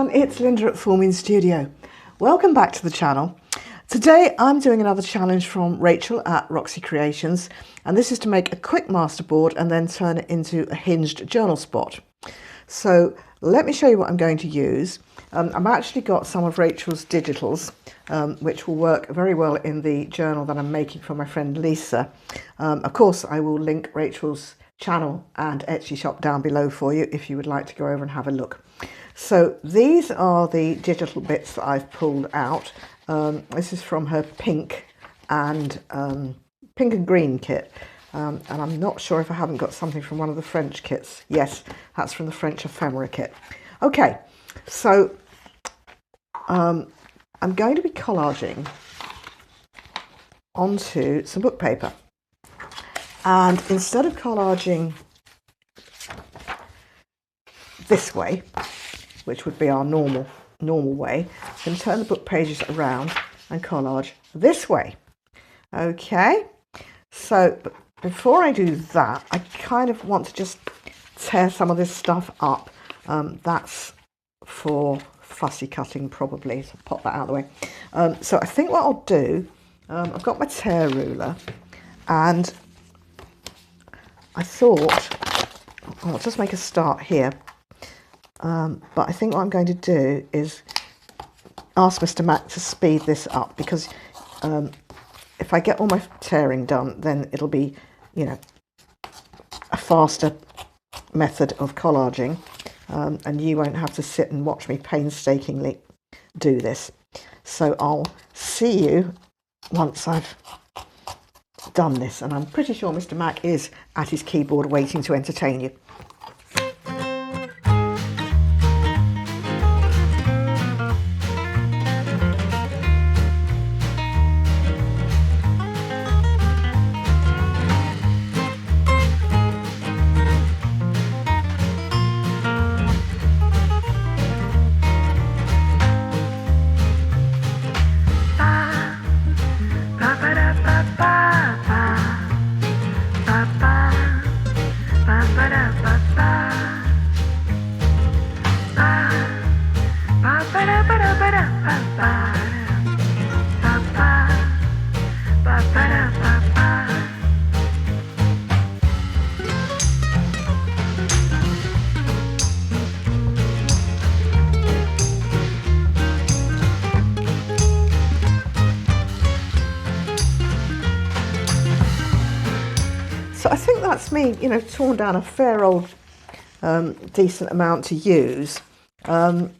everyone, it's Linda at Forming Studio. Welcome back to the channel. Today I'm doing another challenge from Rachel at Roxy Creations, and this is to make a quick masterboard and then turn it into a hinged journal spot. So let me show you what I'm going to use. I've actually got some of Rachel's digitals, which will work very well in the journal that I'm making for my friend Lisa. Of course, I will link Rachel's channel and Etsy shop down below for you if you would like to go over and have a look. So these are the digital bits that I've pulled out. This is from her pink and green kit. And I'm not sure if I haven't got something from one of the French kits. Yes, that's from the French ephemera kit. Okay, so I'm going to be collaging onto some book paper. And instead of collaging this way, which would be our normal way, I'm going to turn the book pages around and collage this way. Okay, so before I do that, I kind of want to just tear some of this stuff up. That's for fussy cutting probably, so pop that out of the way. So I think what I'll do, I've got my tear ruler, and I thought I'll just make a start here. But I think what I'm going to do is ask Mr. Mac to speed this up, because if I get all my tearing done, then it'll be, you know, a faster method of collaging, and you won't have to sit and watch me painstakingly do this. So I'll see you once I've done this, and I'm pretty sure Mr. Mac is at his keyboard waiting to entertain you. So I think that's me, you know, torn down a fair old decent amount to use, and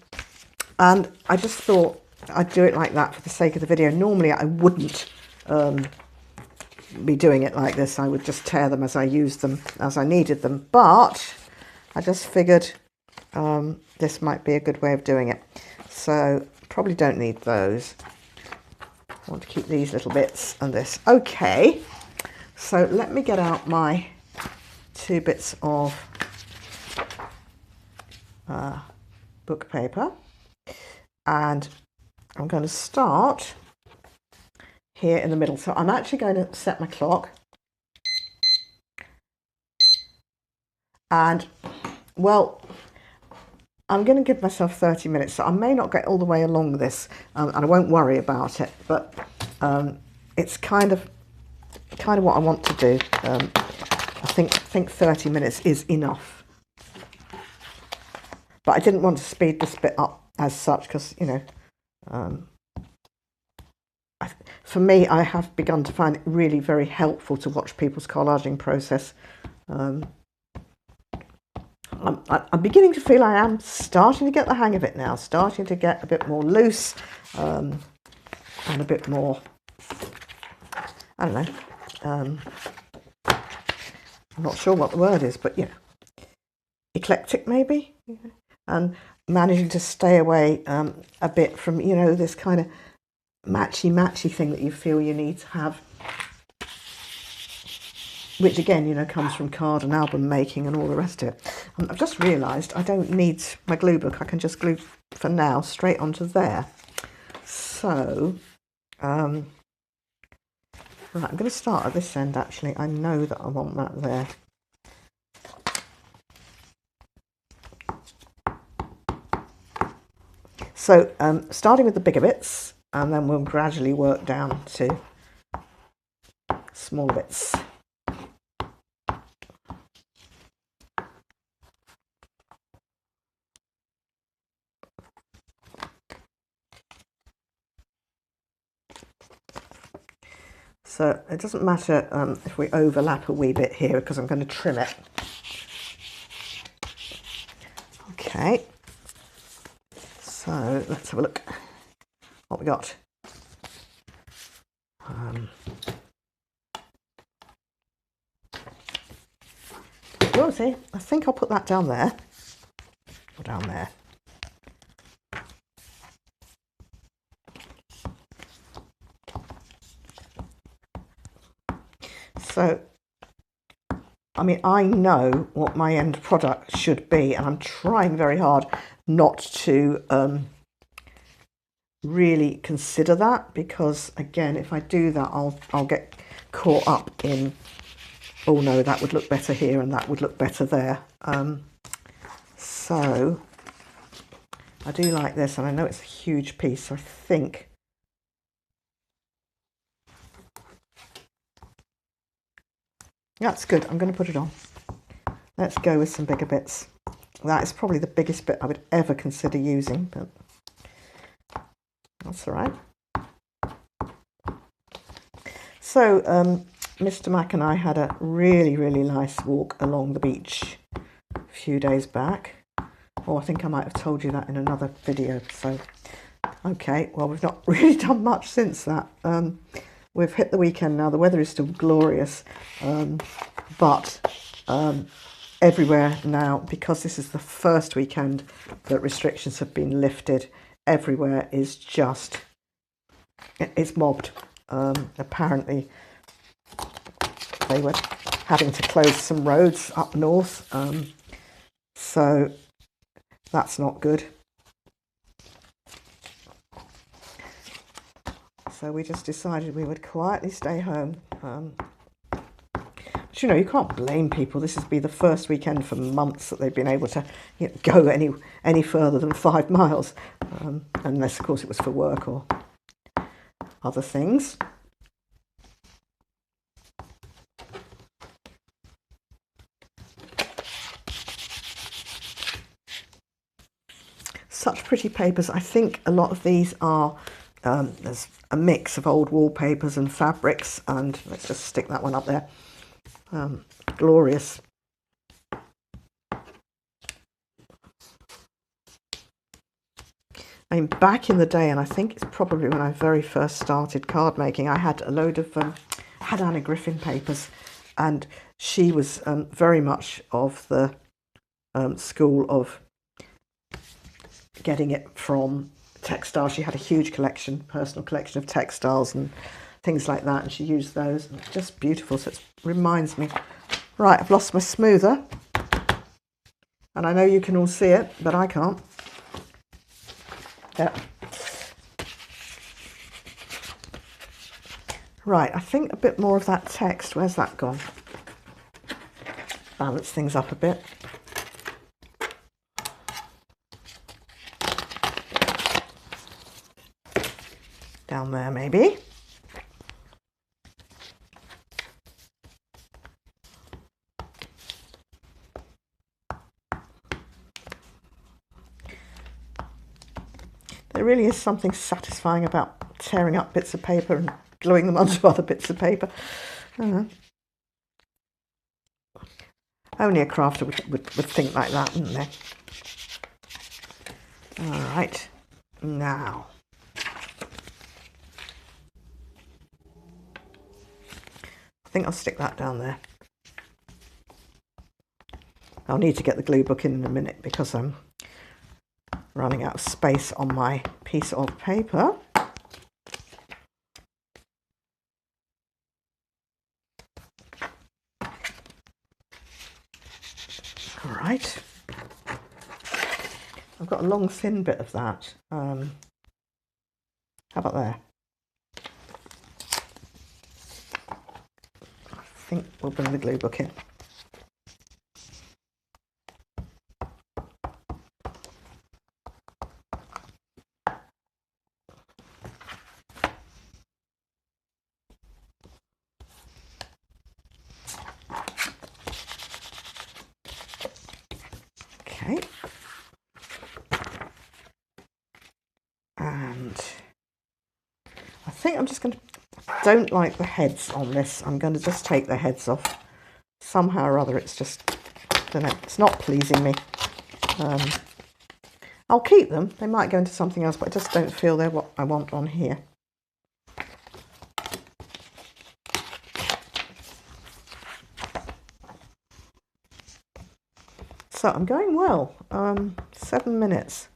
I just thought I'd do it like that for the sake of the video. Normally I wouldn't be doing it like this. I would just tear them as I used them, as I needed them, but I just figured this might be a good way of doing it. So probably don't need those. I want to keep these little bits and this. Okay. So let me get out my 2 bits of book paper, and I'm going to start here in the middle. So I'm actually going to set my clock, and well, I'm going to give myself 30 minutes, so I may not get all the way along this, and I won't worry about it, but it's kind of what I want to do. I think 30 minutes is enough, but I didn't want to speed this bit up as such, because, you know, for me, I have begun to find it really very helpful to watch people's collaging process. I'm beginning to feel I am starting to get the hang of it now, starting to get a bit more loose, and a bit more, I don't know, I'm not sure what the word is, but, you know, eclectic maybe, and managing to stay away a bit from, you know, this kind of matchy thing that you feel you need to have, which again, you know, comes from card and album making and all the rest of it. I've just realised I don't need my glue book. I can just glue for now straight onto there. So right, I'm going to start at this end actually. I know that I want that there. So starting with the bigger bits, and then we'll gradually work down to smaller bits. So it doesn't matter if we overlap a wee bit here, because I'm going to trim it. Okay, so let's have a look what we got. Oh, see, I think I'll put that down there, or down there. So, I mean, I know what my end product should be, and I'm trying very hard not to really consider that, because again, if I do that, I'll get caught up in, oh no, that would look better here and that would look better there. So I do like this, and I know it's a huge piece, so I think that's good. I'm going to put it on. Let's go with some bigger bits. That is probably the biggest bit I would ever consider using, but that's all right. So Mr. Mac and I had a really, really nice walk along the beach a few days back. Oh, I think I might have told you that in another video. So, okay, well, we've not really done much since that. We've hit the weekend now. The weather is still glorious, but everywhere now, because this is the first weekend that restrictions have been lifted, everywhere is just, it's mobbed. Apparently they were having to close some roads up north, so that's not good. So we just decided we would quietly stay home. But you know, you can't blame people. This has been the first weekend for months that they've been able to, you know, go any further than 5 miles, unless of course it was for work or other things. Such pretty papers. I think a lot of these are, there's a mix of old wallpapers and fabrics, and let's just stick that one up there. Glorious. I mean, back in the day, and I think it's probably when I very first started card making, I had a load of, had Anna Griffin papers, and she was very much of the school of getting it from textiles. She had a huge collection, personal collection of textiles and things like that, and she used those, and it's just beautiful. So it reminds me. Right, I've lost my smoother, and I know you can all see it, but I can't. Yeah. Right, I think a bit more of that text. Where's that gone? Balance things up a bit. Down there, maybe. There really is something satisfying about tearing up bits of paper and gluing them onto other bits of paper. Only a crafter would think like that, wouldn't they? All right, now. I think I'll stick that down there. I'll need to get the glue book in a minute because I'm running out of space on my piece of paper. All right. I've got a long thin bit of that. How about there? I think we'll bring the glue book in. And I think I'm just going to, don't like the heads on this. I'm going to just take the heads off. Somehow or other, it's just, I don't know, it's not pleasing me. I'll keep them. They might go into something else, but I just don't feel they're what I want on here. So I'm going well. 7 minutes.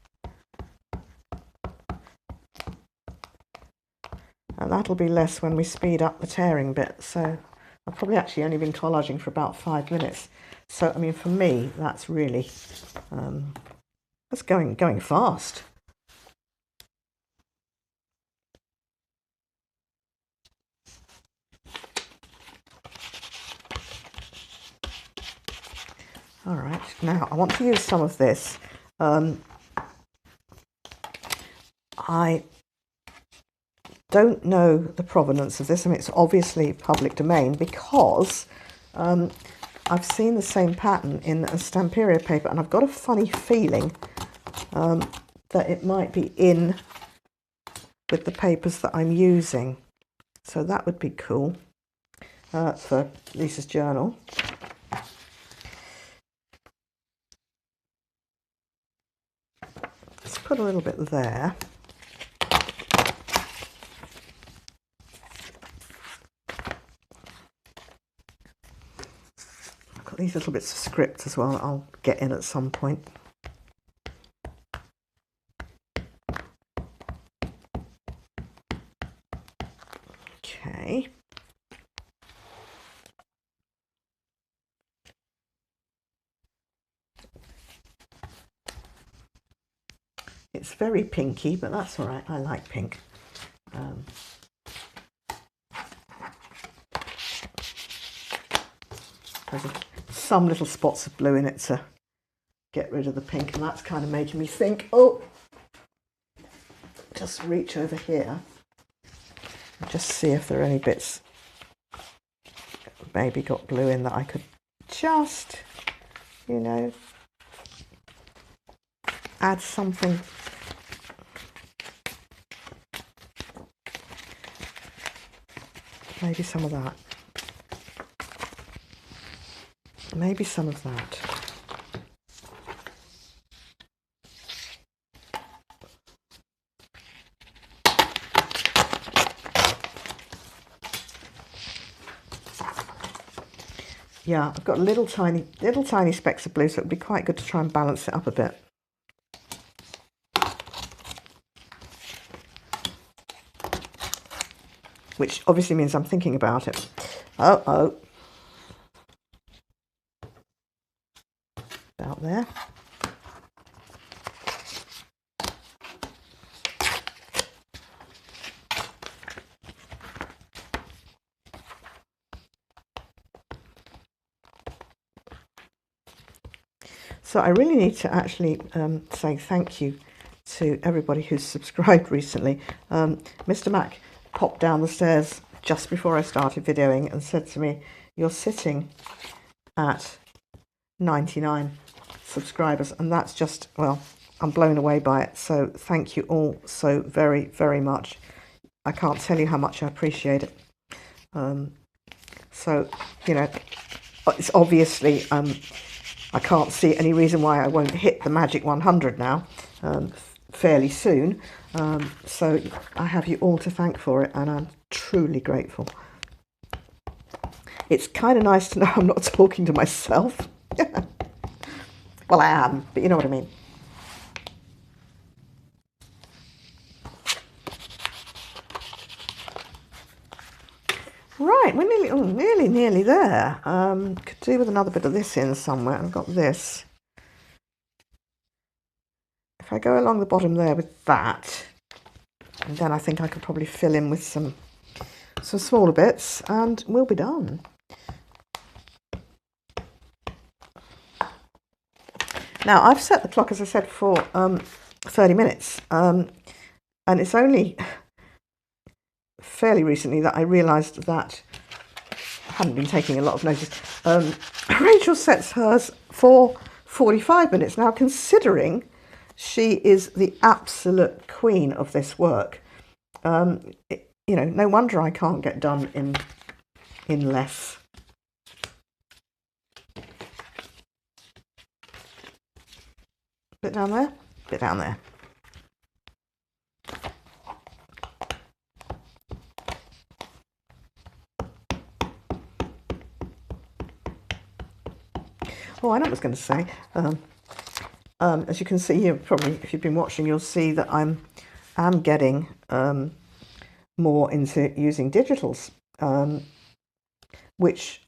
And that'll be less when we speed up the tearing bit. So I've probably actually only been collaging for about 5 minutes. So, I mean, for me, that's really, that's going fast. All right, now I want to use some of this. I don't know the provenance of this. I mean, it's obviously public domain because I've seen the same pattern in a Stamperia paper, and I've got a funny feeling that it might be in with the papers that I'm using. So that would be cool for Lisa's journal. Let's put a little bit there. I've got these little bits of script as well that I'll get in at some point. Okay. It's very pinky, but that's all right. I like pink. There's some little spots of blue in it to get rid of the pink, and that's kind of making me think, oh, just reach over here and just see if there are any bits maybe got blue in that I could just, you know, add something. Maybe some of that. Maybe some of that. Yeah, I've got little tiny specks of blue, so it would be quite good to try and balance it up a bit. Which obviously means I'm thinking about it. Oh. About there. So I really need to actually say thank you to everybody who's subscribed recently. Mr. Mac popped down the stairs just before I started videoing and said to me, "You're sitting at 99 subscribers," and that's just, well, I'm blown away by it. So thank you all so very, very much. I can't tell you how much I appreciate it. So, you know, it's obviously, I can't see any reason why I won't hit the magic 100 now, fairly soon. So I have you all to thank for it, and I'm truly grateful. It's kind of nice to know I'm not talking to myself. Well, I am, but you know what I mean. Right, we're nearly there. Could do with another bit of this in somewhere. I've got this. If I go along the bottom there with that, and then I think I could probably fill in with some smaller bits, and we'll be done. Now, I've set the clock, as I said, for 30 minutes, and it's only fairly recently that I realised that I hadn't been taking a lot of notice. Rachel sets hers for 45 minutes. Now, considering She is the absolute queen of this work. You know, no wonder I can't get done in less. Bit down there, bit down there. Oh, I know what I was going to say. As you can see here, probably if you've been watching, you'll see that I'm getting more into using digitals, which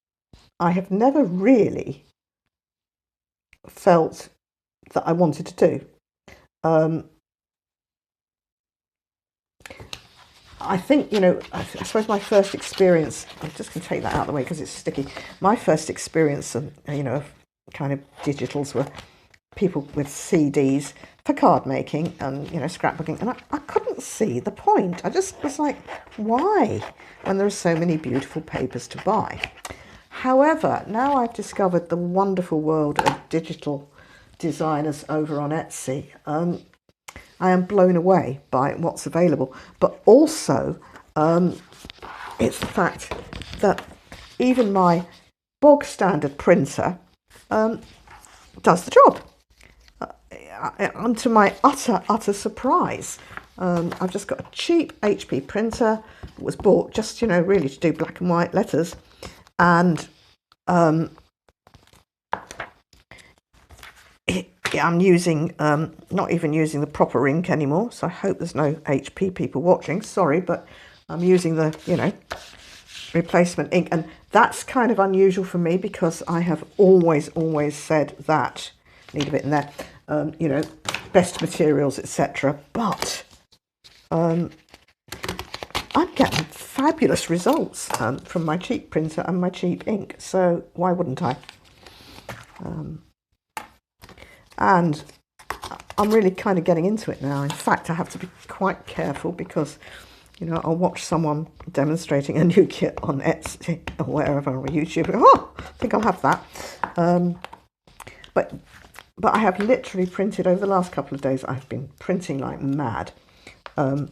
I have never really felt that I wanted to do. I think, you know, I suppose my first experience, I'm just going to take that out of the way because it's sticky. My first experience of, you know, kind of digitals were people with CDs for card making and, you know, scrapbooking. And I couldn't see the point. I just was like, why? When there are so many beautiful papers to buy. However, now I've discovered the wonderful world of digital designers over on Etsy. I am blown away by what's available, but also it's the fact that even my bog standard printer does the job. And to my utter surprise, I've just got a cheap HP printer that was bought just, you know, really to do black and white letters, and I'm using, not even using the proper ink anymore, so I hope there's no HP people watching, sorry, but I'm using the, you know, replacement ink, and that's kind of unusual for me because I have always said that, need a bit in there, you know, best materials, etc. But I'm getting fabulous results from my cheap printer and my cheap ink, so why wouldn't I? And I'm really kind of getting into it now. In fact, I have to be quite careful because, you know, I'll watch someone demonstrating a new kit on Etsy or wherever, or YouTube. Oh, I think I'll have that. But I have literally printed over the last couple of days. I've been printing like mad, and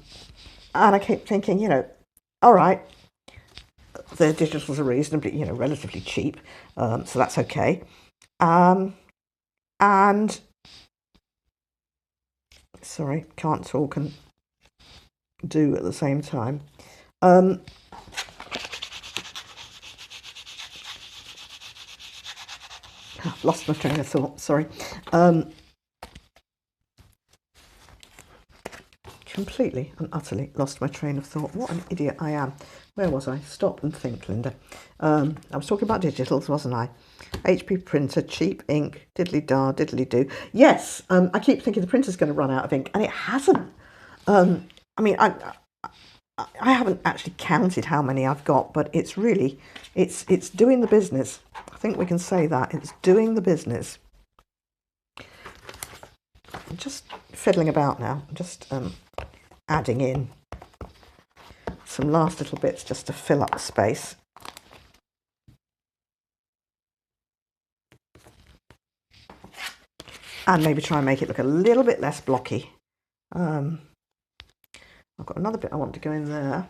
I keep thinking, you know, all right, the digitals are reasonably, you know, relatively cheap, so that's okay. And sorry, can't talk and do at the same time. I've lost my train of thought, sorry. Completely and utterly lost my train of thought. What an idiot I am. Where was I? Stop and think, Linda. I was talking about digitals, wasn't I? HP printer, cheap ink, diddly-da, diddly-do. Yes, I keep thinking the printer's going to run out of ink, and it hasn't. I mean, I haven't actually counted how many I've got, but it's really, it's doing the business. I think we can say that. It's doing the business. I'm just fiddling about now. I'm just adding in some last little bits just to fill up the space. And maybe try and make it look a little bit less blocky. I've got another bit I want to go in there.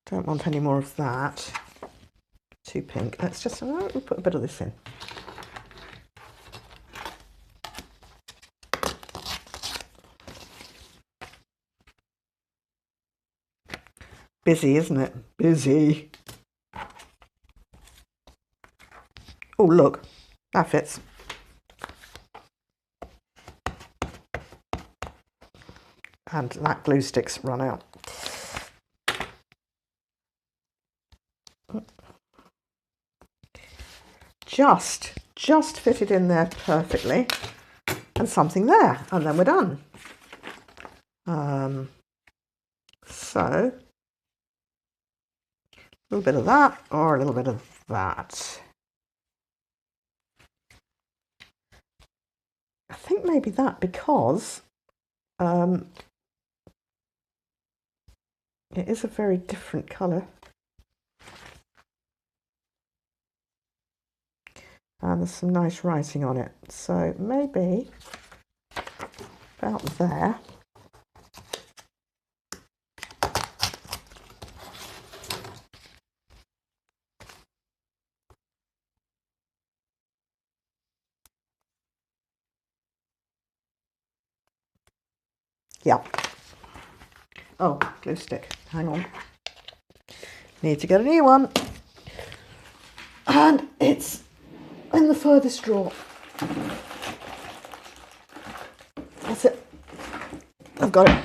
Don't want any more of that. Too pink. Let's just we'll put a bit of this in. Busy, isn't it? Busy. Oh, look, that fits. And that glue stick's run out. Just fitted in there perfectly, and something there, and then we're done. So a little bit of that, or a little bit of that. I think maybe that, because it is a very different colour. and there's some nice writing on it. So maybe about there. Yeah. Oh, glue stick. Hang on. Need to get a new one. And it's in the furthest drawer. That's it. I've got it.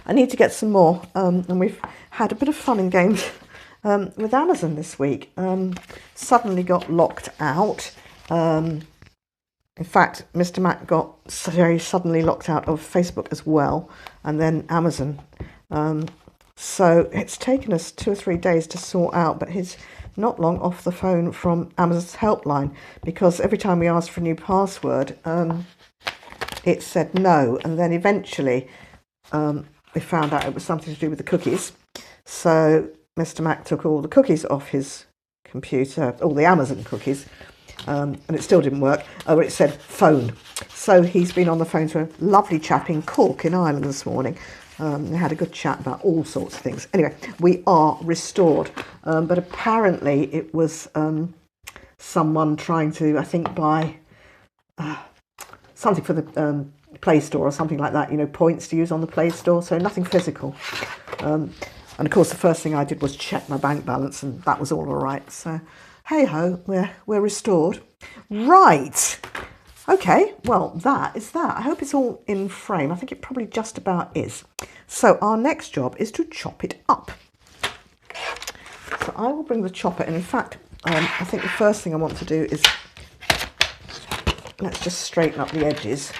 I need to get some more. And we've had a bit of fun and games with Amazon this week. Suddenly got locked out. In fact, Mr. Mac got very suddenly locked out of Facebook as well, and then Amazon. So it's taken us 2 or 3 days to sort out, but he's not long off the phone from Amazon's helpline, because every time we asked for a new password, it said no, and then eventually we found out it was something to do with the cookies. So Mr. Mac took all the cookies off his computer, all the Amazon cookies, and it still didn't work. Oh, it said phone. So he's been on the phone to a lovely chap in Cork in Ireland this morning. They had a good chat about all sorts of things. Anyway, we are restored. But apparently it was someone trying to, I think, buy something for the Play Store or something like that, you know, points to use on the Play Store. So nothing physical. And of course, the first thing I did was check my bank balance, and that was all right. So hey ho, we're restored. Right. Okay, well, that is that. I hope it's all in frame. I think it probably just about is. So our next job is to chop it up. So I will bring the chopper in. In fact, I think the first thing I want to do is, let's just straighten up the edges.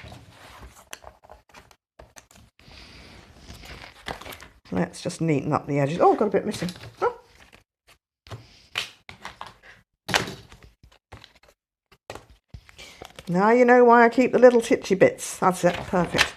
Let's just neaten up the edges. Oh, I've got a bit missing. Oh. Now you know why I keep the little titchy bits. That's it, perfect.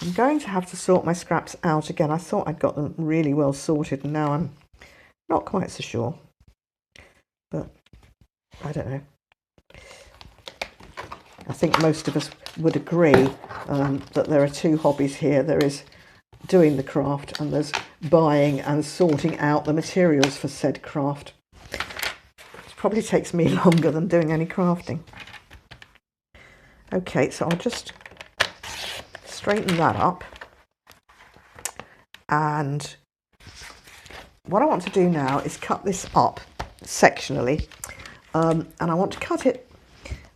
I'm going to have to sort my scraps out again. I thought I'd got them really well sorted, and now I'm not quite so sure. But I don't know. I think most of us would agree that there are two hobbies here. There is doing the craft, and there's buying and sorting out the materials for said craft. It probably takes me longer than doing any crafting. Okay, so I'll just straighten that up. And what I want to do now is cut this up sectionally. And I want to cut it,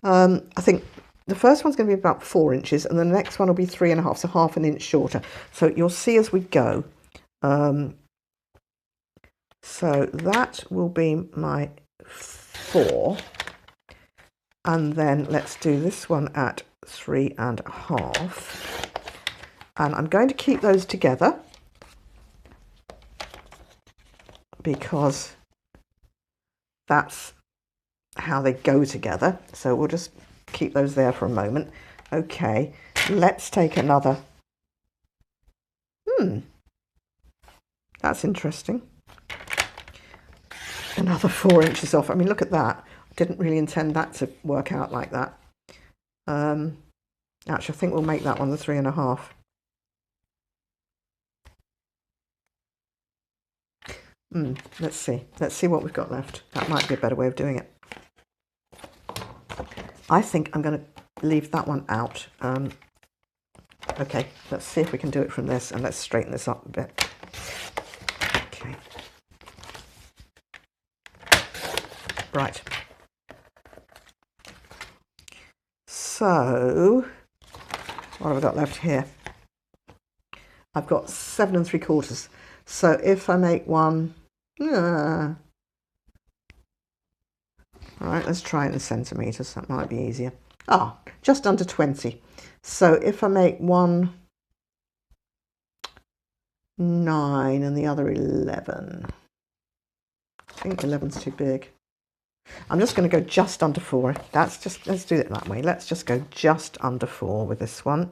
I think the first one's going to be about 4 inches, and the next one will be 3.5, so half an inch shorter. So you'll see as we go. So that will be my 4. And then let's do this one at 3.5. And I'm going to keep those together because that's how they go together. So we'll just keep those there for a moment. Okay, let's take another. That's interesting. Another 4 inches off. I mean, look at that. Didn't really intend that to work out like that. Actually, I think we'll make that one the 3.5. Let's see. Let's see what we've got left. That might be a better way of doing it. I think I'm going to leave that one out. Okay, let's see if we can do it from this, and let's straighten this up a bit. Okay. Right. So, what have I got left here? I've got 7 3/4. So if I make one, all right, let's try it in centimetres. That might be easier. Just under 20. So if I make one 9 and the other 11, I think 11's too big. I'm just going to go just under 4. Let's do it that way. Let's just go just under 4 with this one.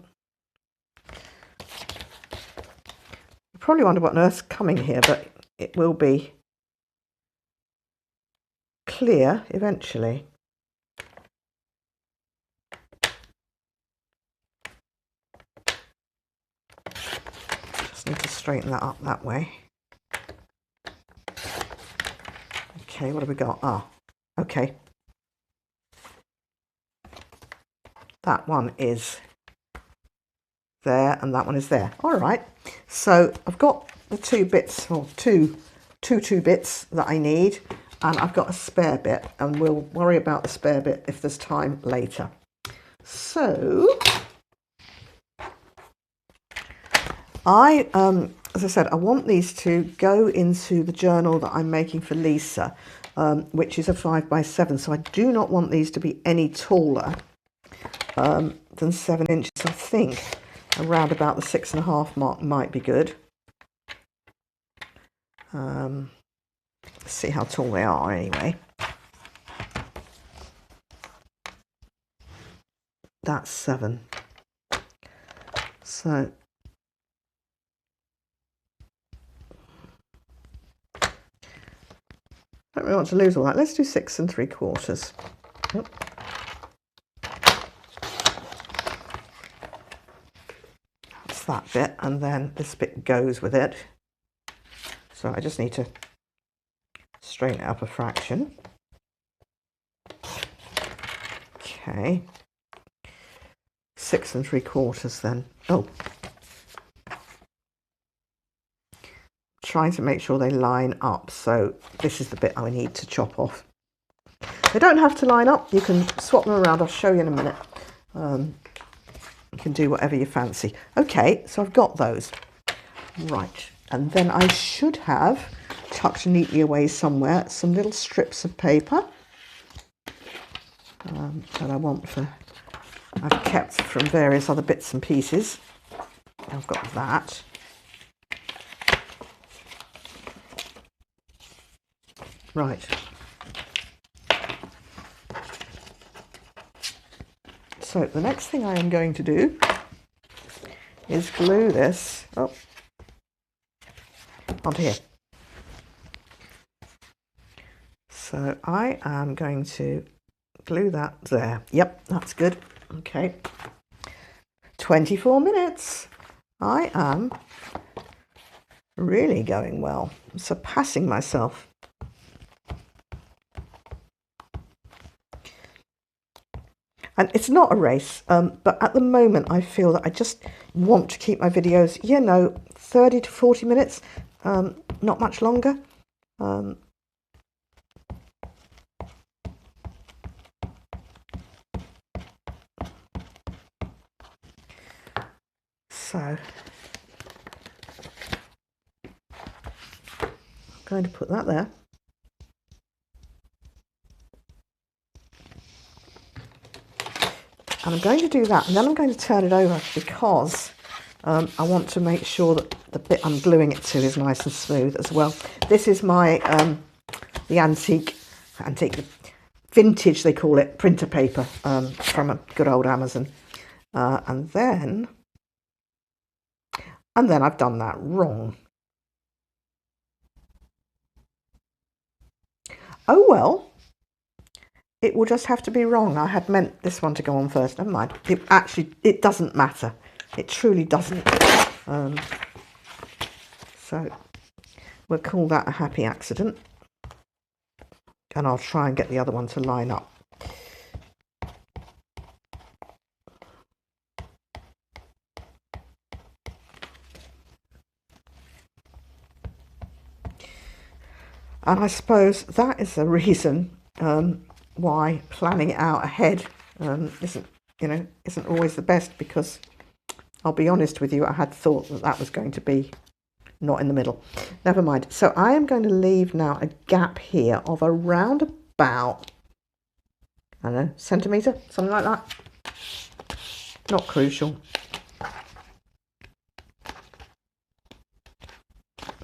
You probably wonder what on earth's coming here, but it will be clear eventually. Just need to straighten that up that way. Okay, what have we got? Ah, okay. That one is there and that one is there. All right. So I've got the 2 bits, or two bits that I need, and I've got a spare bit, and we'll worry about the spare bit if there's time later. So as I said, I want these to go into the journal that I'm making for Lisa, which is a 5x7. So I do not want these to be any taller than 7 inches. I think around about the 6.5 mark might be good. Let's see how tall they are anyway. That's 7. So don't really want to lose all that. Let's do 6 3/4. Yep. That's that bit, and then this bit goes with it. So I just need to straighten it up a fraction. Okay. 6 3/4 then. Oh. Trying to make sure they line up, so this is the bit I need to chop off. They don't have to line up, you can swap them around. I'll show you in a minute. You can do whatever you fancy. Okay, so I've got those. Right, and then I should have tucked neatly away somewhere some little strips of paper that I want for, I've kept from various other bits and pieces. I've got that. Right. So the next thing I am going to do is glue this onto here. So I am going to glue that there. Yep, that's good. Okay. 24 minutes. I am really going well. I'm surpassing myself. And it's not a race, but at the moment I feel that I just want to keep my videos, 30 to 40 minutes, not much longer. So I'm going to put that there. And I'm going to do that, and then I'm going to turn it over because I want to make sure that the bit I'm gluing it to is nice and smooth as well. This is my the antique vintage, they call it, printer paper from a good old Amazon. And then I've done that wrong. Oh well. It will just have to be wrong. I had meant this one to go on first. Never mind. It doesn't matter. It truly doesn't. So we'll call that a happy accident. And I'll try and get the other one to line up. And I suppose that is the reason why planning it out ahead isn't always the best, because I'll be honest with you, I had thought that was going to be not in the middle. Never mind. So I am going to leave now a gap here of around about, I don't know, centimetre, something like that. Not crucial.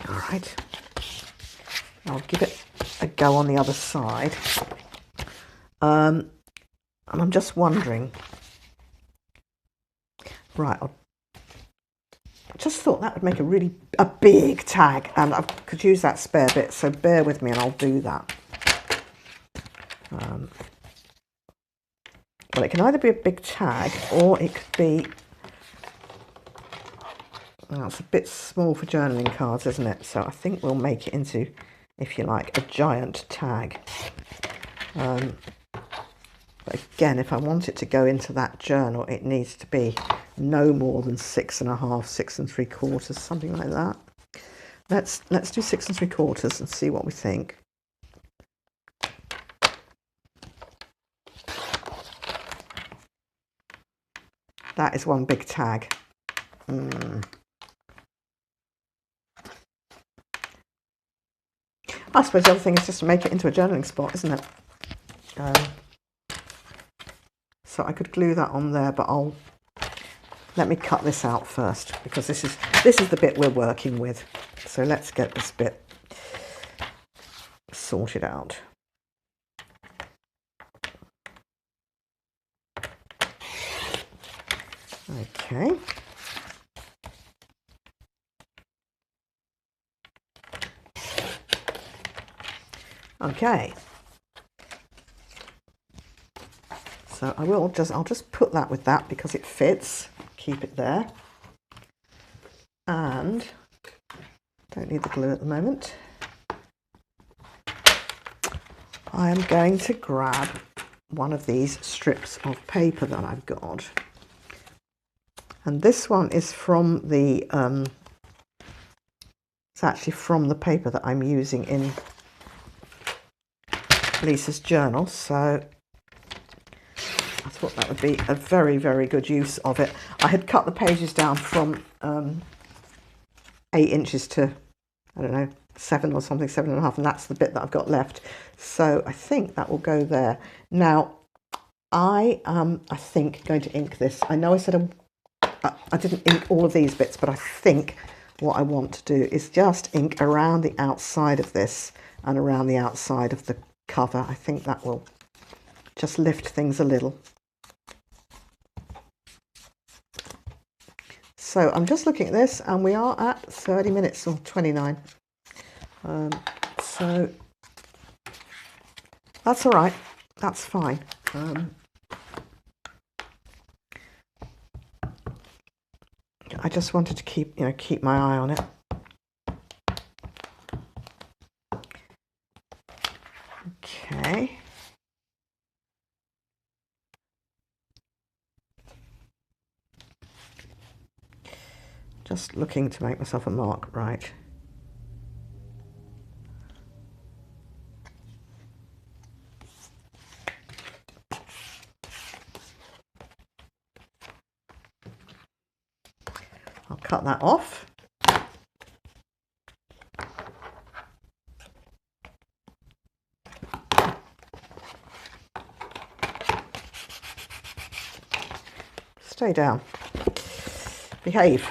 All right. I'll give it a go on the other side. And I'm just wondering, right, I just thought that would make a big tag, and I could use that spare bit, so bear with me and I'll do that. Well, it can either be a big tag or it could be, well, it's a bit small for journaling cards, isn't it? So I think we'll make it into, if you like, a giant tag. But again, if I want it to go into that journal, it needs to be no more than 6.5, 6 3/4, something like that. Let's do 6 3/4 and see what we think. That is one big tag. I suppose the other thing is just to make it into a journaling spot, isn't it? So I could glue that on there, but let me cut this out first, because this is the bit we're working with. So let's get this bit sorted out. Okay. Okay. So I'll just put that with that because it fits. Keep it there. And don't need the glue at the moment. I am going to grab one of these strips of paper that I've got. And this one is from the, it's actually from the paper that I'm using in Lisa's journal. So I thought that would be a very, very good use of it. I had cut the pages down from 8 inches to, I don't know, 7 or something, 7.5, and that's the bit that I've got left. So I think that will go there. Now, I think going to ink this. I know I said I didn't ink all of these bits, but I think what I want to do is just ink around the outside of this and around the outside of the cover. I think that will just lift things a little. So I'm just looking at this, and we are at 30 minutes or 29. So that's all right. That's fine. I just wanted to keep my eye on it. Okay. Just looking to make myself a mark, right. I'll cut that off. Stay down. Behave.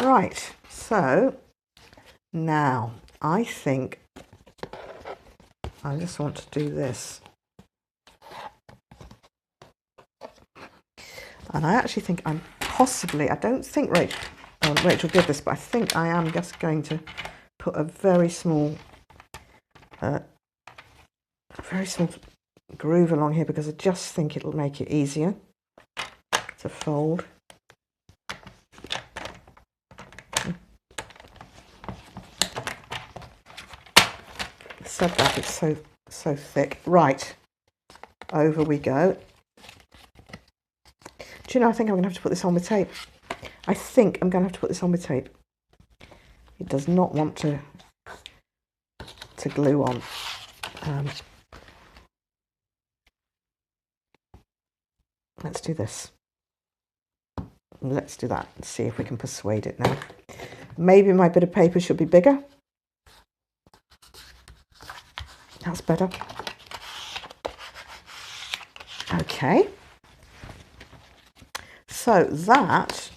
Right, so now I think I just want to do this. And I actually think I don't think Rachel did this, but I think I am just going to put a very small groove along here, because I just think it'll make it easier to fold. Said that, it's so thick. Right, over we go. Do you know, I think I'm going to have to put this on with tape. I think I'm going to have to put this on with tape. It does not want to glue on. Let's do this. Let's do that and see if we can persuade it now. Maybe my bit of paper should be bigger. That's better. Okay. So that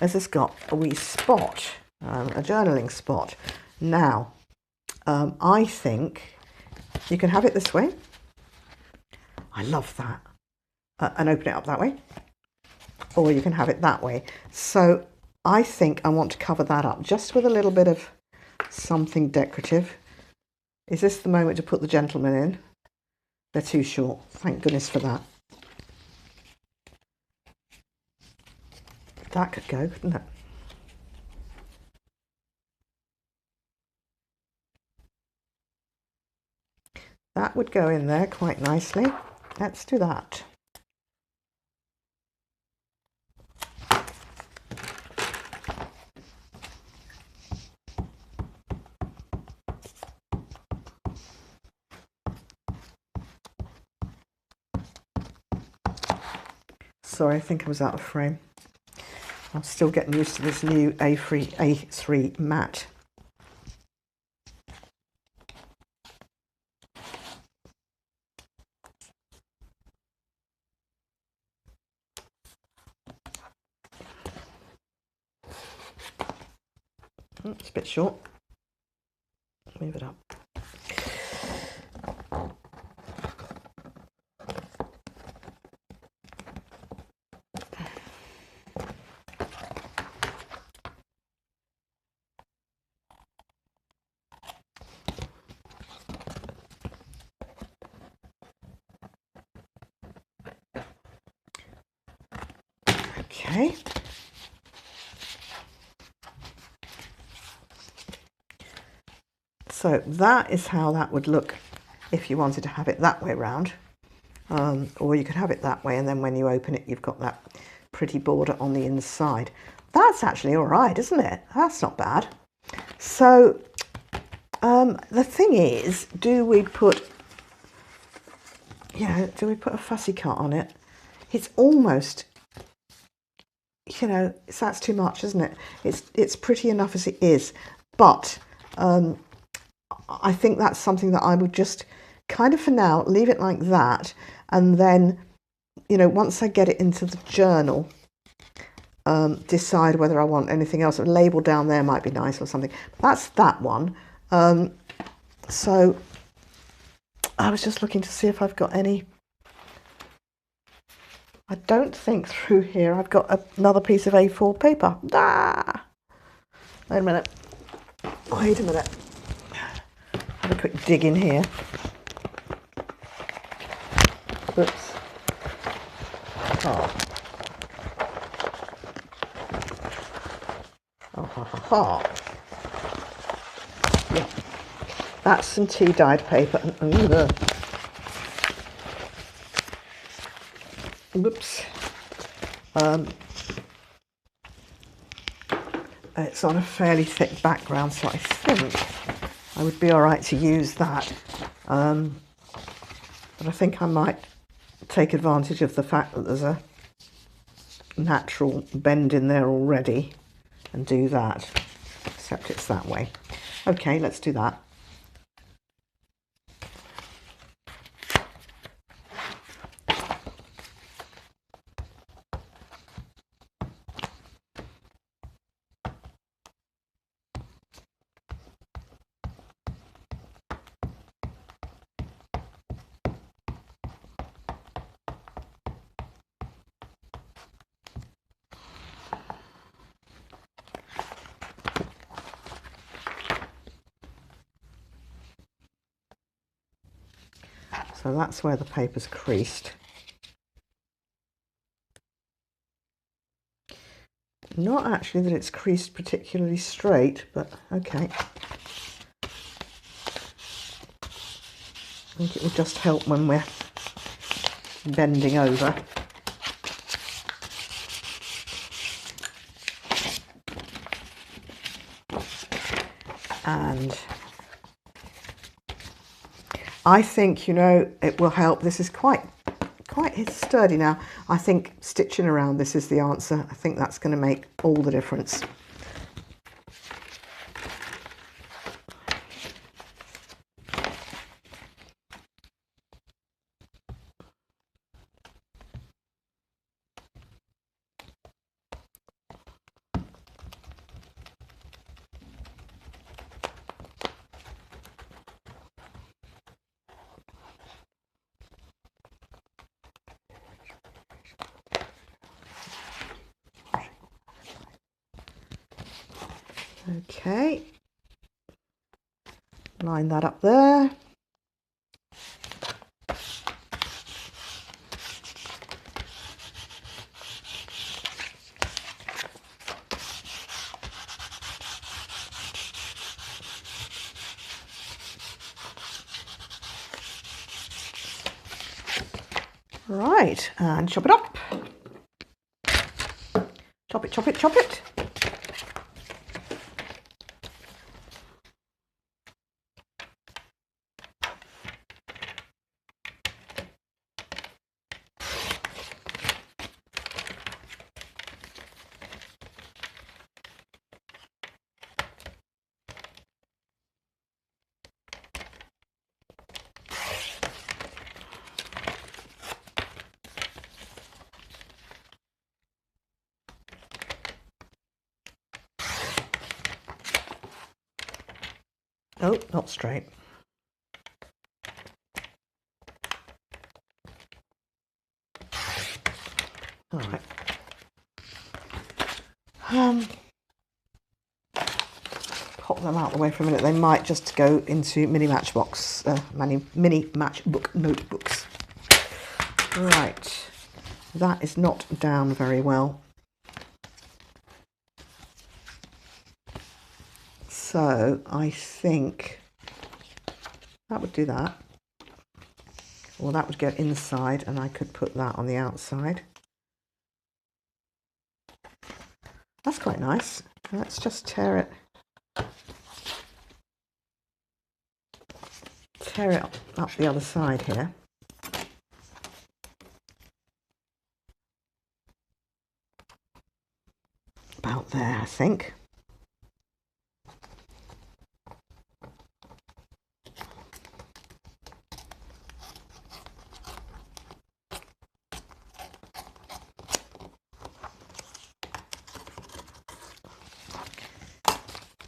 this has got a wee spot, a journaling spot. Now, I think you can have it this way. I love that. And open it up that way. Or you can have it that way. So I think I want to cover that up just with a little bit of something decorative. Is this the moment to put the gentleman in? They're too short. Thank goodness for that. That could go, couldn't it? That would go in there quite nicely. Let's do that. Sorry, I think I was out of frame. I'm still getting used to this new A3 matte. It's a bit short. Move it up. Okay. So that is how that would look if you wanted to have it that way round. Or you could have it that way, and then when you open it, you've got that pretty border on the inside. That's actually all right, isn't it? That's not bad. So the thing is, do we put a fussy cut on it? It's almost, that's too much, isn't it? It's pretty enough as it is, but I think that's something that I would just kind of for now leave it like that, and then once I get it into the journal, decide whether I want anything else. A label down there might be nice or something. That's that one. So I was just looking to see if I've got any. I don't think through here I've got another piece of A4 paper. Wait a minute. Have a quick dig in here. Oops. Yeah. That's some tea dyed paper. Whoops. It's on a fairly thick background, so I think I would be all right to use that. But I think I might take advantage of the fact that there's a natural bend in there already and do that, except it's that way. Okay, let's do that. So that's where the paper's creased. Not actually that it's creased particularly straight, but okay. I think it will just help when we're bending over. And I think, it will help. This is quite sturdy now. I think stitching around this is the answer. I think that's going to make all the difference. Okay, line that up there. Right, and chop it up. Chop it, chop it, chop it. Oh, not straight. All right. Pop them out of the way for a minute. They might just go into mini matchbox, mini matchbook notebooks. Right, that is not down very well. So I think that would do that. Or that would go inside, and I could put that on the outside. That's quite nice. Let's just tear it up the other side here. About there, I think.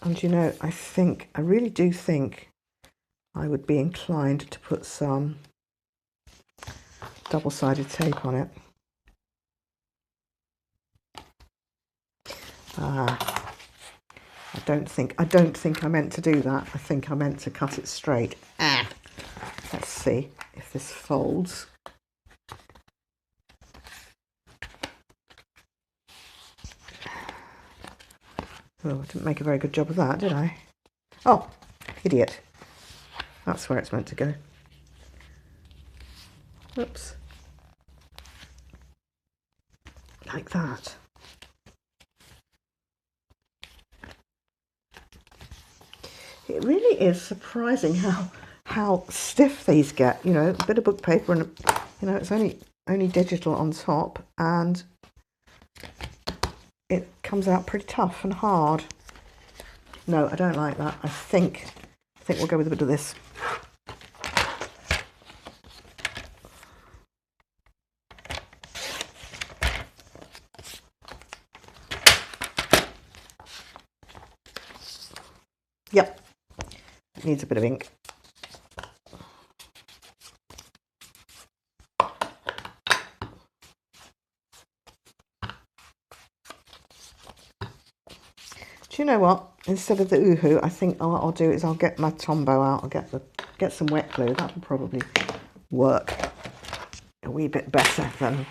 And you know, I really do think I would be inclined to put some double-sided tape on it. I don't think I meant to do that. I think I meant to cut it straight. Let's see if this folds. Oh, I didn't make a very good job of that, did I? Oh, idiot. That's where it's meant to go. Oops. Like that. It really is surprising how stiff these get. You know, a bit of book paper and, you know, it's only digital on top, and it comes out pretty tough and hard. No, I don't like that. I think we'll go with a bit of this. Yep, it needs a bit of ink. Do you know what? Instead of the Oohoo, I think what I'll do is I'll get my Tombow out. I'll get some wet glue. That will probably work a wee bit better than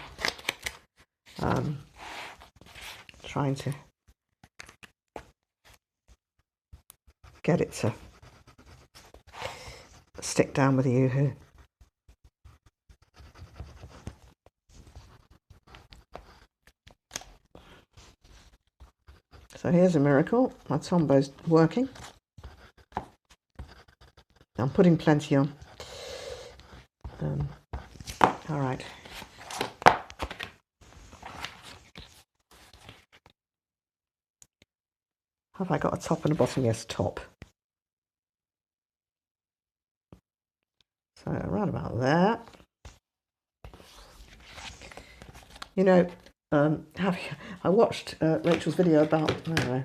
trying to get it to stick down with the Oohoo. So here's a miracle. My Tombow's working. I'm putting plenty on. All right. Have I got a top and a bottom? Yes, top. So around about there. You know, I watched Rachel's video about, I don't know,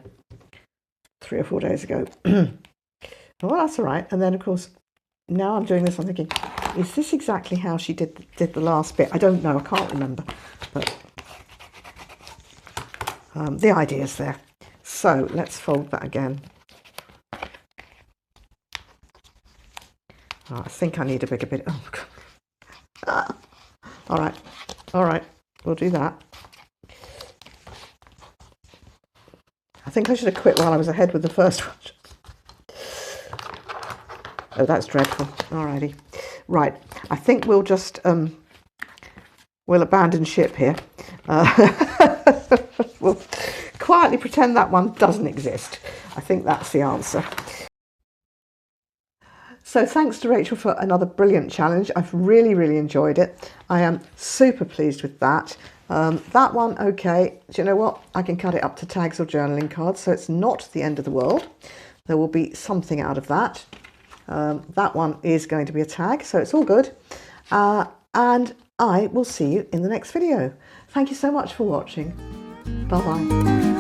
3 or 4 days ago. Well, that's all right. And then, of course, now I'm doing this, I'm thinking, is this exactly how she did the last bit? I don't know. I can't remember. But the idea's there. So let's fold that again. Oh, I think I need a bigger bit. Oh, God. All right, we'll do that. I think I should have quit while I was ahead with the first one. Oh, that's dreadful. Alrighty. Right, I think we'll just, we'll abandon ship here. We'll quietly pretend that one doesn't exist. I think that's the answer. So thanks to Rachel for another brilliant challenge. I've really enjoyed it. I am super pleased with that. That one, okay, do you know what? I can cut it up to tags or journaling cards, so it's not the end of the world. There will be something out of that. That one is going to be a tag, so it's all good. And I will see you in the next video. Thank you so much for watching. Bye-bye.